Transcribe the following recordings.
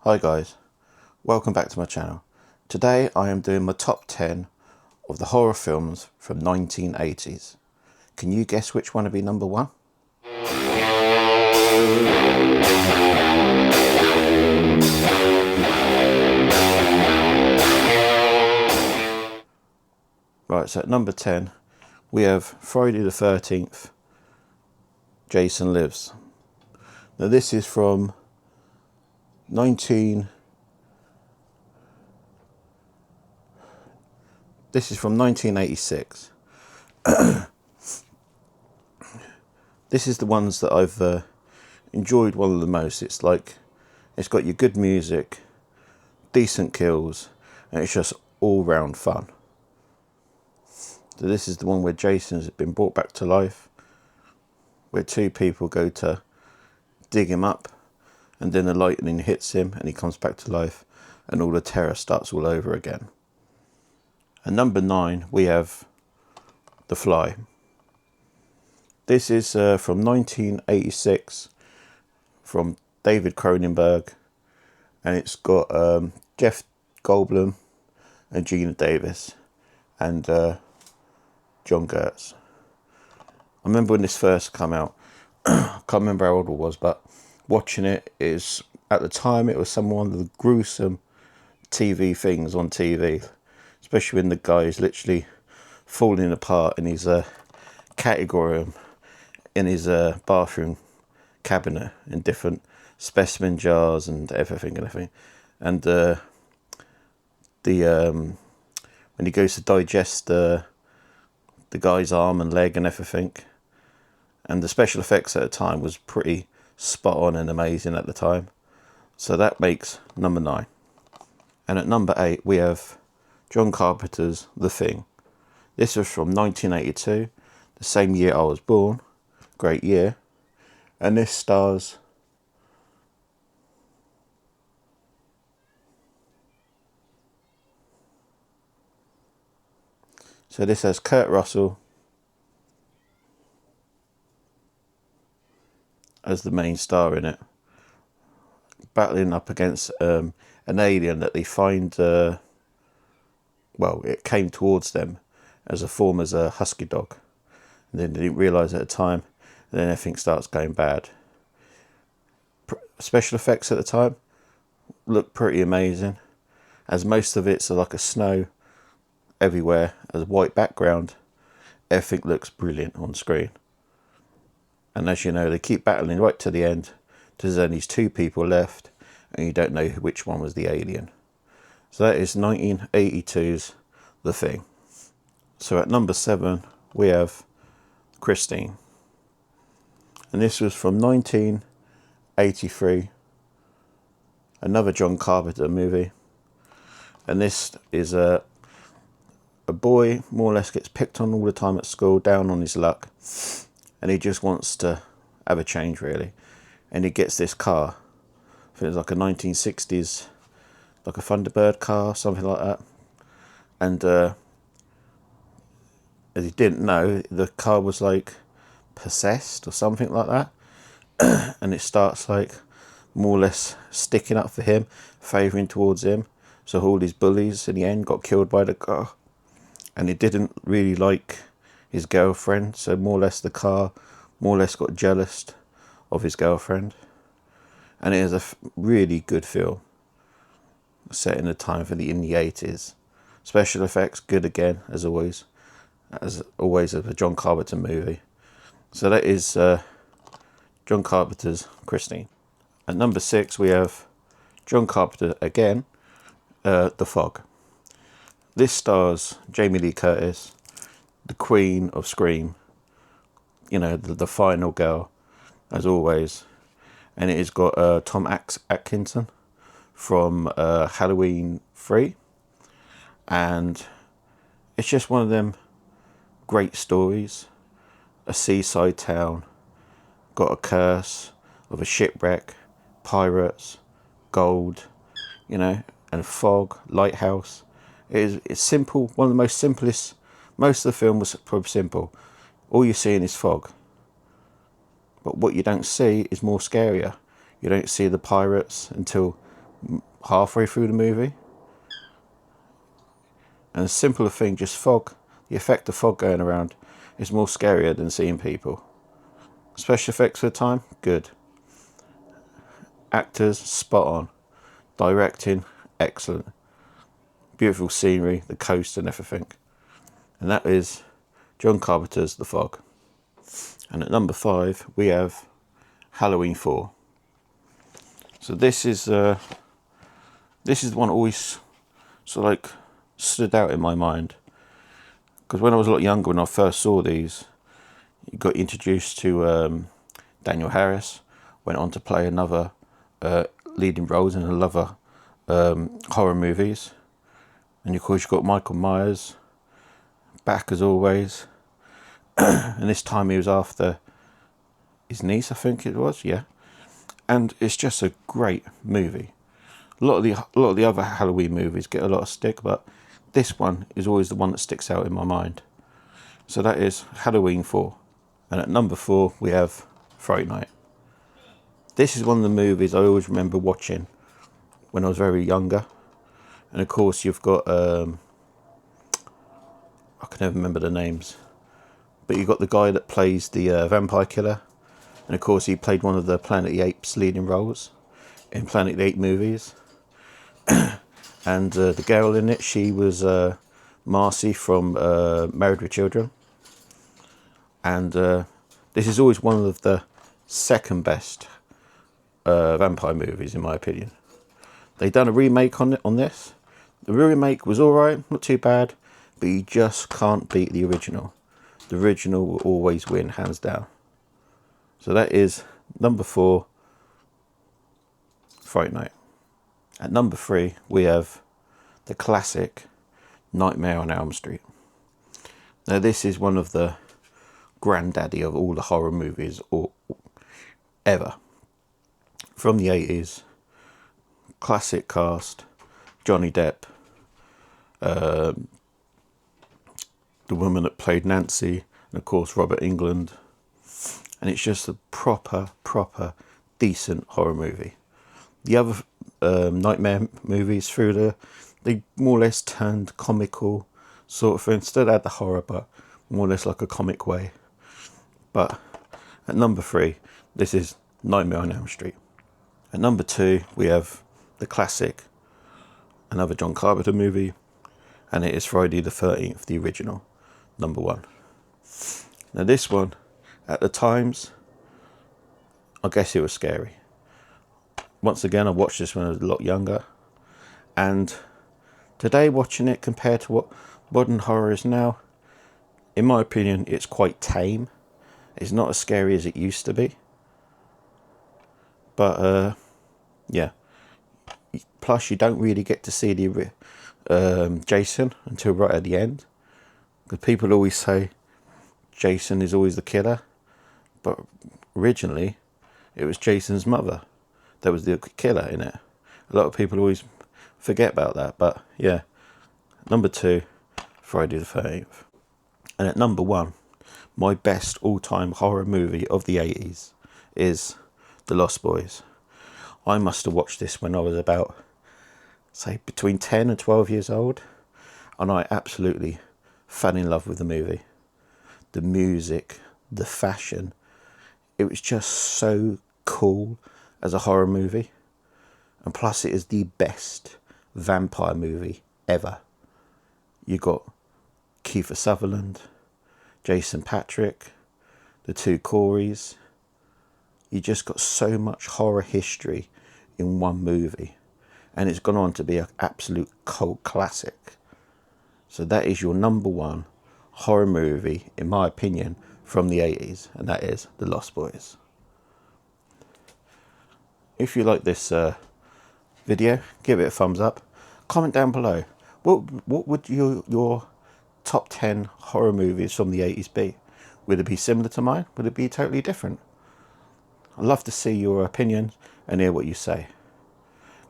Hi guys, welcome back to my channel. Today I am doing my top 10 of the horror films from 1980s. Can you guess which one will be number one? Right, so at number 10 we have Friday the 13th, Jason Lives. Now this is from 1986. This is the ones that I've enjoyed one of the most. It's got your good music, decent kills, and it's just all round fun. So this is the one where Jason's been brought back to life, where two people go to dig him up, and then the lightning hits him and he comes back to life, and all the terror starts all over again. At number 9 we have The Fly. This is from 1986, from David Cronenberg, and it's got Jeff Goldblum and Gina Davis and John Gertz. I remember when this first came out. I can't remember how old I was, but watching it is, at the time, it was some one of the gruesome TV things on TV, especially when the guy is literally falling apart in his category in his bathroom cabinet in different specimen jars and everything. And when he goes to digest the guy's arm and leg and everything, and the special effects at the time was pretty spot on and amazing at the time. So that makes number 9. And at number 8 we have John Carpenter's The Thing. This was from 1982, the same year I was born. Great year. And this stars this has Kurt Russell as the main star in it, battling up against an alien that they find, it came towards them as a form as a husky dog, and then they didn't realise at the time, and then everything starts going bad. Special effects at the time look pretty amazing, as most of it's like a snow everywhere, as a white background. Everything looks brilliant on screen. And as you know, they keep battling right to the end. There's only 2 people left, and you don't know which one was the alien. So that is 1982's The Thing. So at number 7 we have Christine. And this was from 1983. Another John Carpenter movie. And this is a boy more or less gets picked on all the time at school, down on his luck, and he just wants to have a change, really. And he gets this car. I think it's like a 1960s, like a Thunderbird car, something like that. And as he didn't know, the car was like possessed or something like that. And it starts like more or less sticking up for him, favouring towards him. So all his bullies in the end got killed by the car. And he didn't really like his girlfriend, so more or less the car more or less got jealous of his girlfriend. And it is a really good film, set in the time in the 80s. Special effects good again, as always of a John Carpenter movie. So that is John Carpenter's Christine. At number 6 we have John Carpenter again, The Fog. This stars Jamie Lee Curtis, the Queen of Scream, the final girl, as always. And it has got Tom Atkinson from Halloween 3. And it's just one of them great stories. A seaside town, got a curse of a shipwreck, pirates, gold, and fog, lighthouse. It's simple, one of the most simplest. Most of the film was probably simple. All you're seeing is fog. But what you don't see is more scarier. You don't see the pirates until halfway through the movie. And a simpler thing, just fog, the effect of fog going around is more scarier than seeing people. Special effects for the time, good. Actors, spot on. Directing, excellent. Beautiful scenery, the coast and everything. And that is John Carpenter's The Fog. And at number 5, we have Halloween 4. So this is the one that always sort of like stood out in my mind. Because when I was a lot younger, when I first saw these, you got introduced to Daniel Harris, went on to play another leading roles in another horror movies. And of course, you've got Michael Myers back as always. And this time he was after his niece, I think it was, yeah. And it's just a great movie. A lot of the other Halloween movies get a lot of stick, but this one is always the one that sticks out in my mind. So that is Halloween 4. And at number 4, we have Fright Night. This is one of the movies I always remember watching when I was very younger. And of course, you've got, I can never remember the names, but you've got the guy that plays the vampire killer. And of course, he played one of the Planet of the Apes leading roles in Planet of the Apes movies. And the girl in it, she was Marcy from Married with Children. And this is always one of the second best vampire movies, in my opinion. They done a remake on this. The remake was alright, not too bad, but you just can't beat the original. The original will always win, hands down. So that is number 4, Fright Night. At number 3, we have the classic Nightmare on Elm Street. Now this is one of the granddaddy of all the horror movies ever. From the 80s, classic cast, Johnny Depp, the woman that played Nancy, and of course Robert Englund. And it's just a proper decent horror movie. The other Nightmare movies they more or less turned comical sort of thing. Instead had the horror, but more or less like a comic way. But at number 3, this is Nightmare on Elm Street. At number 2, we have the classic, another John Carpenter movie, and it is Friday the 13th, the original, number 1. Now this one, at the times, I guess it was scary. Once again, I watched this when I was a lot younger, and today watching it compared to what modern horror is now, in my opinion, it's quite tame. It's not as scary as it used to be. But yeah. Plus, you don't really get to see the Jason until right at the end, because people always say Jason is always the killer, but originally it was Jason's mother that was the killer in it. A lot of people always forget about that, but yeah. Number 2, Friday the 13th. And at number 1, my best all-time horror movie of the 80s is The Lost Boys. I must have watched this when I was about, say, between 10 and 12 years old, and I absolutely fell in love with the movie. The music, the fashion, it was just so cool as a horror movie. And plus it is the best vampire movie ever. You got Kiefer Sutherland, Jason Patric, the 2 Coreys. You just got so much horror history in one movie. And it's gone on to be an absolute cult classic. So that is your number 1 horror movie, in my opinion, from the 80s. And that is The Lost Boys. If you like this video, give it a thumbs up. Comment down below. What would your top 10 horror movies from the 80s be? Would it be similar to mine? Would it be totally different? I'd love to see your opinions and hear what you say.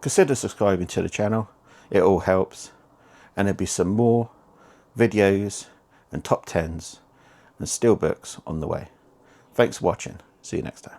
Consider subscribing to the channel. It all helps. And there'll be some more videos and top 10s and steelbooks on the way. Thanks for watching. See you next time.